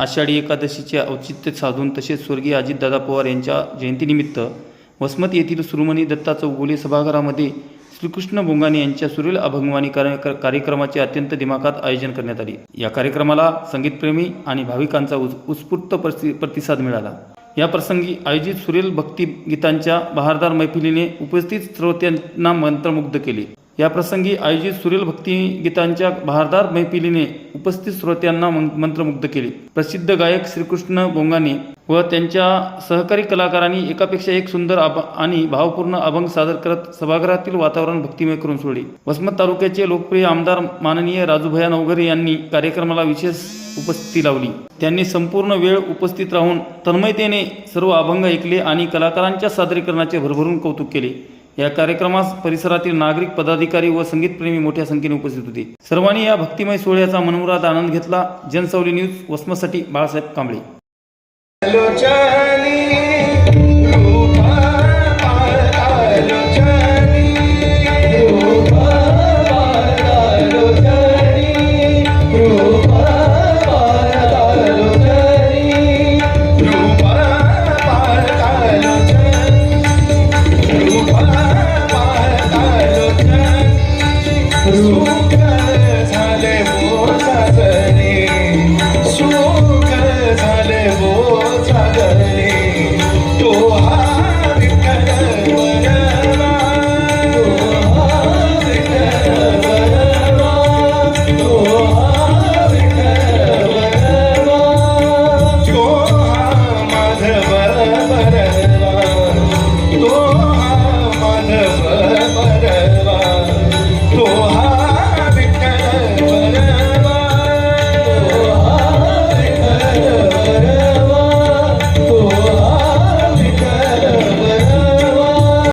आषाढी एकादशीचे औचित्य साधून तसेच स्वर्गीय अजितदादा पवार यांच्या जयंतीनिमित्त वसमत येथील सुरमणी दत्ता चौगुले सभागृहामध्ये श्रीकृष्ण बोंगाने यांच्या सुरेल अभंगवाणी कार्यक्रमाचे अत्यंत दिमाखात आयोजन करण्यात आले। या कार्यक्रमाला संगीतप्रेमी आणि भाविकांचा उत्स्फूर्त प्रतिसाद मिळाला। या प्रसंगी आयोजित सुरेल भक्ती गीतांच्या बहारदार मैफिलीने उपस्थित श्रोत्यांना मंत्रमुग्ध केले। या प्रसंगी आयोजित सुरेल भक्ती गीतांच्या बहारदार मैफिलीने उपस्थित श्रोत्यांना मंत्रमुग्ध केले। प्रसिद्ध गायक श्रीकृष्ण बोंगाने व त्यांच्या सहकारी कलाकारांनी एकापेक्षा एक सुंदर आणि भावपूर्ण अभंग सादर करत सभागृहातील वातावरण भक्तिमय करून सोडले। वसमत तालुक्याचे लोकप्रिय आमदार माननीय राजूभैया नवघरे यांनी कार्यक्रमाला विशेष उपस्थिती लावली। त्यांनी संपूर्ण वेळ उपस्थित राहून तन्मयतेने सर्व अभंग ऐकले आणि कलाकारांच्या सादरीकरणाचे भरभरून कौतुक केले। या कार्यक्रमास परिसरातील नागरिक, पदाधिकारी व संगीतप्रेमी मोठ्या संख्येने उपस्थित होते। सर्वांनी या भक्तिमय सोहळ्याचा मनमुराद आनंद घेतला। जनसावली न्यूज, वसमतसाठी बाळासाहेब कांबळे। झाले मोर सासरे